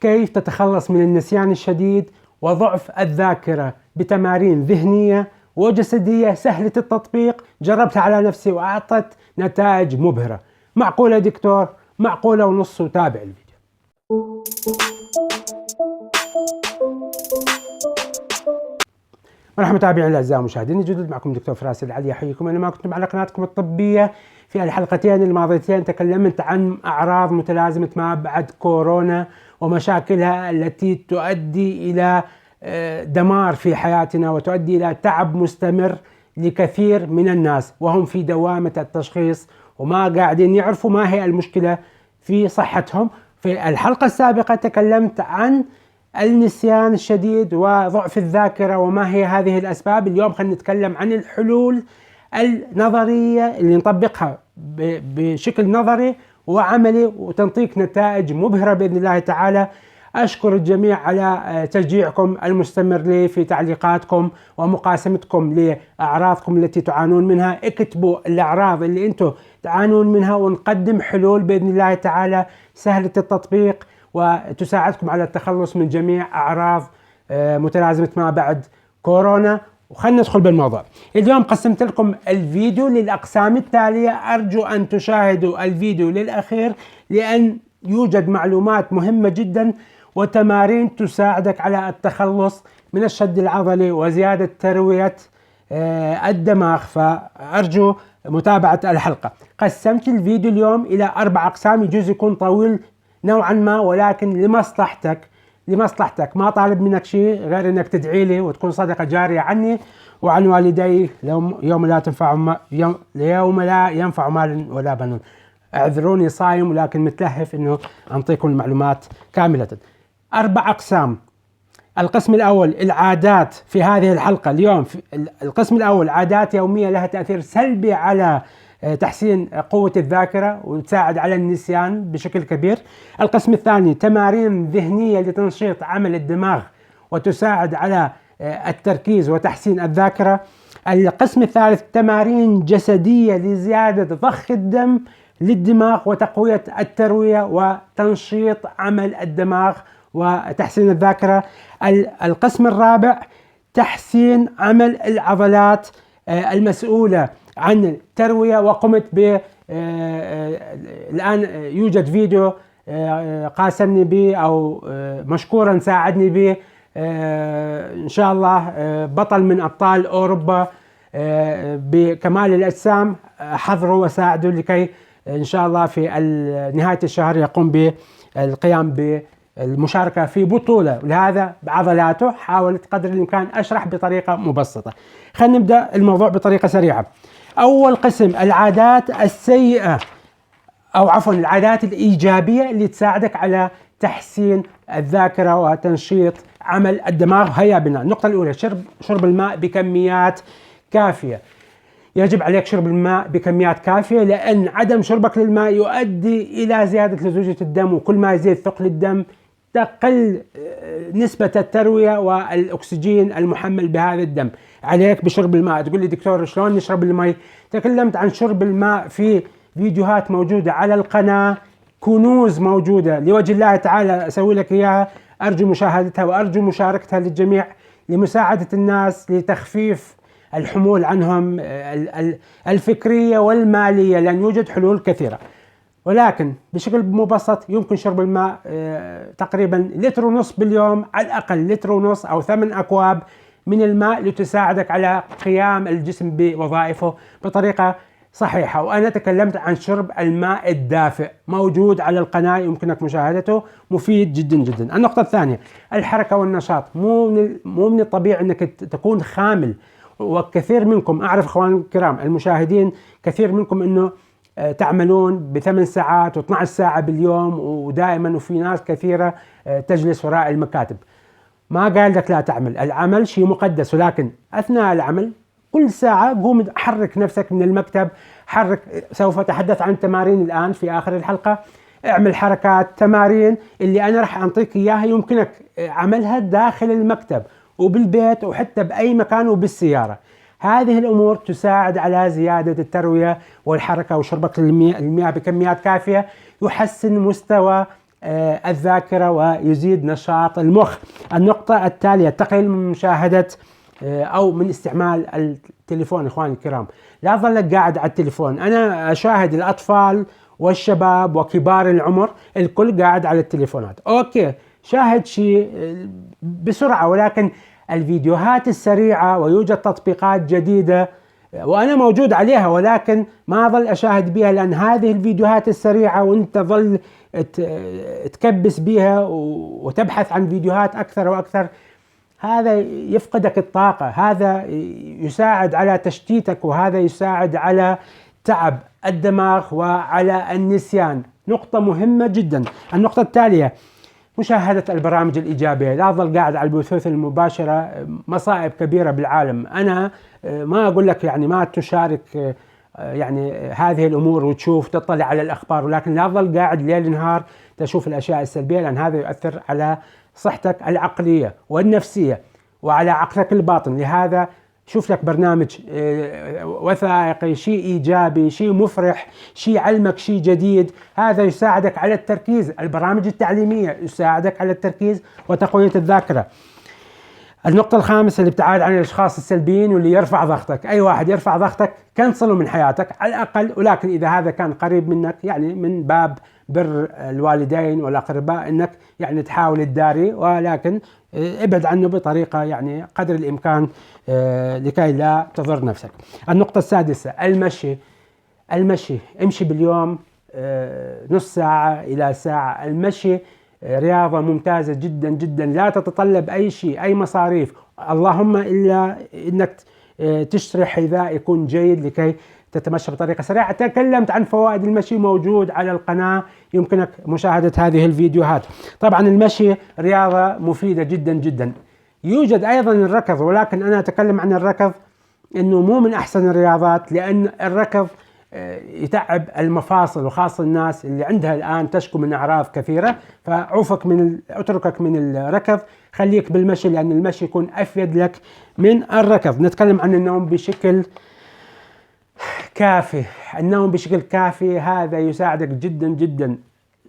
كيف تتخلص من النسيان الشديد وضعف الذاكرة بتمارين ذهنية وجسدية سهلة التطبيق. جربتها على نفسي وأعطت نتائج مبهرة. معقولة دكتور؟ معقولة ونص. وتابع الفيديو. مرحبا متابعينا الاعزاء المشاهدين الجدد، معكم دكتور فراس العلي. احييكم انا ما كنتم على قناتكم الطبيه. في الحلقتين الماضيتين تكلمت عن اعراض متلازمه ما بعد كورونا ومشاكلها التي تؤدي الى دمار في حياتنا وتؤدي الى تعب مستمر لكثير من الناس وهم في دوامه التشخيص وما قاعدين يعرفوا ما هي المشكله في صحتهم. في الحلقه السابقه تكلمت عن النسيان الشديد وضعف الذاكرة وما هي هذه الأسباب. اليوم خلينا نتكلم عن الحلول النظرية اللي نطبقها بشكل نظري وعملي وتنطيك نتائج مبهرة بإذن الله تعالى. أشكر الجميع على تشجيعكم المستمر لي في تعليقاتكم ومقاسمتكم لأعراضكم التي تعانون منها. اكتبوا الأعراض اللي أنتم تعانون منها ونقدم حلول بإذن الله تعالى سهلة التطبيق وتساعدكم على التخلص من جميع أعراض متلازمة ما بعد كورونا. وخلنا ندخل بالموضوع. اليوم قسمت لكم الفيديو للأقسام التالية، أرجو أن تشاهدوا الفيديو للأخير لأن يوجد معلومات مهمة جدا وتمارين تساعدك على التخلص من الشد العضلي وزيادة تروية الدماغ، فأرجو متابعة الحلقة. قسمت الفيديو اليوم إلى 4 أقسام، يجوز يكون طويل نوعا ما ولكن لمصلحتك. ما طالب منك شيء غير انك تدعي لي وتكون صدقة جارية عني وعن والدي يوم لا ينفع مال ولا بنون. اعذروني صايم ولكن متلهف انه اعطيكم المعلومات كاملة. 4 أقسام. القسم الأول العادات. في هذه الحلقة اليوم القسم الأول عادات يومية لها تأثير سلبي على تحسين قوة الذاكرة وتساعد على النسيان بشكل كبير. القسم الثاني تمارين ذهنية لتنشيط عمل الدماغ وتساعد على التركيز وتحسين الذاكرة. القسم الثالث تمارين جسدية لزيادة ضخ الدم للدماغ وتقوية التروية وتنشيط عمل الدماغ وتحسين الذاكرة. القسم الرابع تحسين عمل العضلات المسؤولة عن التروية. وقمت الآن يوجد فيديو قاسمني به أو مشكورا ساعدني به إن شاء الله بطل من أبطال أوروبا بكمال الأجسام. حضروا وساعدوا لكي إن شاء الله في نهاية الشهر يقوم بالقيام بالمشاركة في بطولة، ولهذا بعضلاته حاولت قدر الإمكان أشرح بطريقة مبسطة. خلينا نبدأ الموضوع بطريقة سريعة. أول قسم العادات السيئة أو عفوا العادات الإيجابية اللي تساعدك على تحسين الذاكرة وتنشيط عمل الدماغ. هيا بنا. النقطة الأولى شرب الماء بكميات كافية. يجب عليك شرب الماء بكميات كافية لأن عدم شربك للماء يؤدي إلى زيادة لزوجة الدم، وكل ما يزيد ثقل الدم تقل نسبة التروية والأكسجين المحمل بهذا الدم. عليك بشرب الماء. تقول لي دكتور شلون نشرب الماء؟ تكلمت عن شرب الماء في فيديوهات موجودة على القناة، كنوز موجودة لوجه الله تعالى أسوي لك إياها. أرجو مشاهدتها وأرجو مشاركتها للجميع لمساعدة الناس لتخفيف الحمول عنهم الفكرية والمالية، لأن يوجد حلول كثيرة ولكن بشكل مبسط يمكن شرب الماء تقريبا 1.5 لتر باليوم على الأقل، 1.5 لتر أو 8 أكواب من الماء لتساعدك على قيام الجسم بوظائفه بطريقة صحيحة. وأنا تكلمت عن شرب الماء الدافئ موجود على القناة يمكنك مشاهدته، مفيد جدا جدا. النقطة الثانية الحركة والنشاط. مو من الطبيعي أنك تكون خامل، وكثير منكم أعرف أخوان الكرام المشاهدين كثير منكم أنه تعملون ب8 ساعات و12 ساعة باليوم ودائما، وفي ناس كثيرة تجلس وراء المكاتب. ما قال لك لا تعمل، العمل شيء مقدس، ولكن أثناء العمل كل ساعة قوم حرك نفسك من المكتب. حرك. سوف أتحدث عن تمارين الآن في آخر الحلقة. اعمل حركات تمارين اللي أنا راح أعطيك إياها يمكنك عملها داخل المكتب وبالبيت وحتى بأي مكان وبالسيارة. هذه الأمور تساعد على زيادة التروية والحركة وشربك للمياه بكميات كافية، يحسن مستوى الذاكرة ويزيد نشاط المخ. النقطة التالية: تقليل من مشاهدة أو من استعمال التليفون. إخواني الكرام، لا ظلك قاعد على التليفون. أنا أشاهد الأطفال والشباب وكبار العمر الكل قاعد على التليفونات. أوكي، شاهد شيء بسرعة، ولكن الفيديوهات السريعة ويوجد تطبيقات جديدة وأنا موجود عليها، ولكن ما أظل أشاهد بها، لأن هذه الفيديوهات السريعة وأنت ظل تكبس بها وتبحث عن فيديوهات أكثر وأكثر، هذا يفقدك الطاقة، هذا يساعد على تشتيتك، وهذا يساعد على تعب الدماغ وعلى النسيان. نقطة مهمة جدا. النقطة التالية: مشاهدة البرامج الإيجابية. لا أظل قاعد على البثوث المباشرة، مصائب كبيرة بالعالم. أنا ما أقول لك يعني ما تشارك يعني هذه الأمور وتشوف تطلع على الأخبار، ولكن لا أظل قاعد ليل نهار تشوف الأشياء السلبية، لأن هذا يؤثر على صحتك العقلية والنفسية وعلى عقلك الباطن. لهذا شوف لك برنامج وثائقي، شيء إيجابي، شيء مفرح، شيء علمك، شيء جديد. هذا يساعدك على التركيز. البرامج التعليمية يساعدك على التركيز وتقوية الذاكرة. النقطة الخامسة: الابتعاد عن الأشخاص السلبيين واللي يرفع ضغطك. أي واحد يرفع ضغطك كنسله من حياتك على الأقل، ولكن إذا هذا كان قريب منك، يعني من باب بر الوالدين والأقرباء، إنك يعني تحاول تداري، ولكن ابعد عنه بطريقة يعني قدر الإمكان لكي لا تضر نفسك. النقطة السادسة: المشي. امشي باليوم نص ساعة إلى ساعة. المشي رياضة ممتازة جدا جدا، لا تتطلب أي شيء، أي مصاريف، اللهم إلا إنك تشتري حذاء يكون جيد لكي تتمشى بطريقة سريعة. تكلمت عن فوائد المشي، موجود على القناة، يمكنك مشاهدة هذه الفيديوهات. طبعا المشي رياضة مفيدة جدا جدا. يوجد أيضا الركض، ولكن أنا أتكلم عن الركض إنه مو من أحسن الرياضات، لأن الركض يتعب المفاصل، وخاصة الناس اللي عندها الآن تشكو من أعراض كثيرة. أتركك من الركض، خليك بالمشي، لأن المشي يكون أفيد لك من الركض. نتكلم عن النوم بشكل كافي. النوم بشكل كافي هذا يساعدك جدا جدا.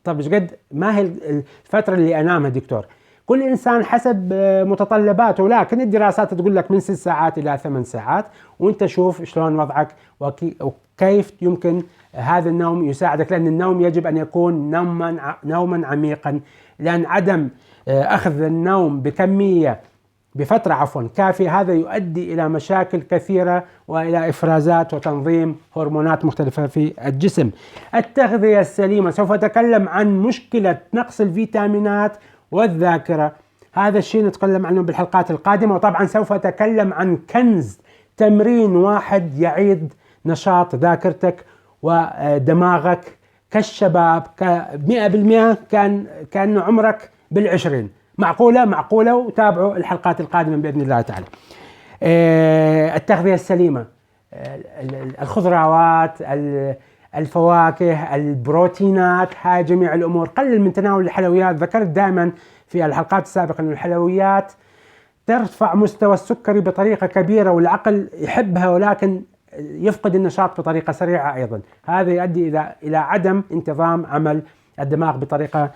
طب ايش قد ما هي الفترة اللي أنامها دكتور؟ كل إنسان حسب متطلباته، لكن الدراسات تقول لك من 6 ساعات إلى 8 ساعات، وانت شوف شلون وضعك وكيف يمكن هذا النوم يساعدك، لأن النوم يجب أن يكون نوما عميقا، لأن عدم أخذ النوم بفترة كافية هذا يؤدي إلى مشاكل كثيرة وإلى إفرازات وتنظيم هرمونات مختلفة في الجسم. التغذية السليمة. سوف أتكلم عن مشكلة نقص الفيتامينات والذاكرة، هذا الشيء نتكلم عنه بالحلقات القادمة. وطبعا سوف أتكلم عن كنز، تمرين واحد يعيد نشاط ذاكرتك ودماغك كالشباب 100%، كأن عمرك بالعشرين. معقولة. وتابعوا الحلقات القادمة بإذن الله تعالى. التغذية السليمة، الخضروات، الفواكه، البروتينات، هاي جميع الأمور. قلل من تناول الحلويات. ذكرت دائما في الحلقات السابقة أن الحلويات ترفع مستوى السكري بطريقة كبيرة، والعقل يحبها ولكن يفقد النشاط بطريقة سريعة أيضا. هذا يؤدي إلى عدم انتظام عمل الدماغ بطريقة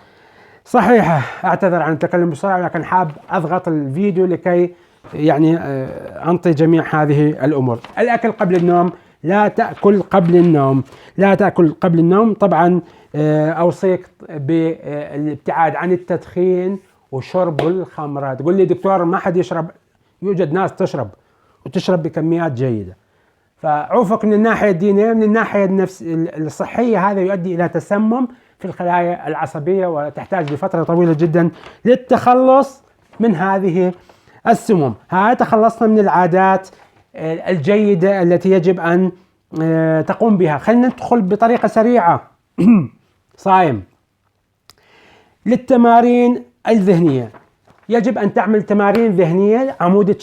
صحيحة. أعتذر عن التكلم بسرعة، لكن حاب أضغط الفيديو لكي يعني أنطي جميع هذه الأمور. الأكل قبل النوم. لا تأكل قبل النوم. طبعا أوصيك بالابتعاد عن التدخين وشرب الخمرات. تقول لي دكتور ما حد يشرب، يوجد ناس تشرب بكميات جيدة. فعوفك من الناحية الدينية. من الناحية الصحية هذا يؤدي إلى تسمم في الخلايا العصبية، وتحتاج لفترة طويلة جدا للتخلص من هذه السموم. تخلصنا من العادات الجيدة التي يجب أن تقوم بها. خلينا ندخل بطريقة سريعة صايم للتمارين الذهنية. يجب أن تعمل تمارين ذهنية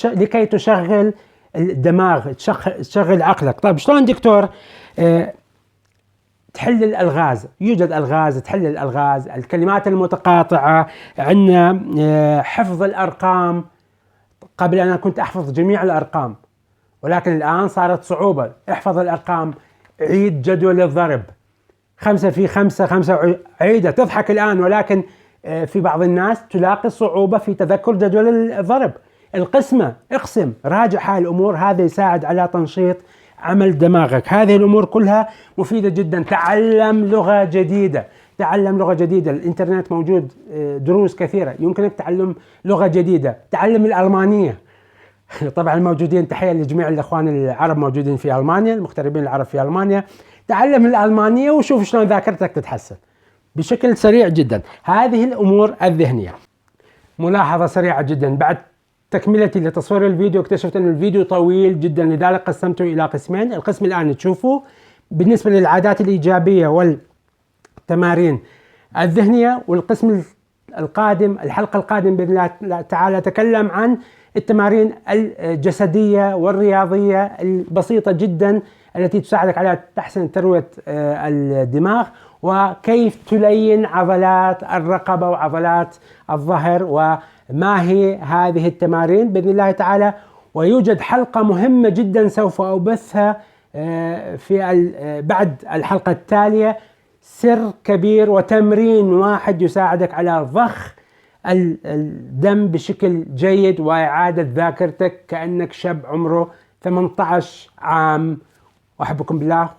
لكي تشغل الدماغ، تشغل عقلك. طيب شلون دكتور؟ تحل الألغاز. يوجد ألغاز، تحل الألغاز، الكلمات المتقاطعة. عندنا حفظ الأرقام. قبل أنا كنت أحفظ جميع الأرقام، ولكن الآن صارت صعوبة. احفظ الأرقام، عيد جدول الضرب، 5 في 5 5 عيدة. تضحك الآن، ولكن في بعض الناس تلاقي صعوبة في تذكر جدول الضرب. القسمة، اقسم، راجع هاي الأمور، هذا يساعد على تنشيط عمل دماغك. هذه الأمور كلها مفيدة جدا. تعلم لغة جديدة، تعلم لغة جديدة. الإنترنت موجود دروس كثيرة يمكنك تعلم لغة جديدة. تعلم الألمانية. طبعا موجودين، تحية لجميع الأخوان العرب موجودين في ألمانيا، المغتربين العرب في ألمانيا. تعلم الألمانية وشوف شلون ذاكرتك تتحسن بشكل سريع جدا. هذه الأمور الذهنية. ملاحظة سريعة جدا، بعد تكملتي لتصوير الفيديو اكتشفت أن الفيديو طويل جدا، لذلك قسمته إلى قسمين. القسم الآن تشوفه بالنسبة للعادات الإيجابية والتمارين الذهنية، والقسم القادم، الحلقة القادم بإذن الله تعالى، أتكلم عن التمارين الجسدية والرياضية البسيطة جدا التي تساعدك على تحسين تروية الدماغ، وكيف تلين عضلات الرقبة وعضلات الظهر، وما هي هذه التمارين بإذن الله تعالى. ويوجد حلقة مهمة جدا سوف أبثها في بعد الحلقة التالية، سر كبير وتمرين واحد يساعدك على ضخ الدم بشكل جيد وإعادة ذاكرتك كأنك شاب عمره 18 عام. وأحبكم بالله.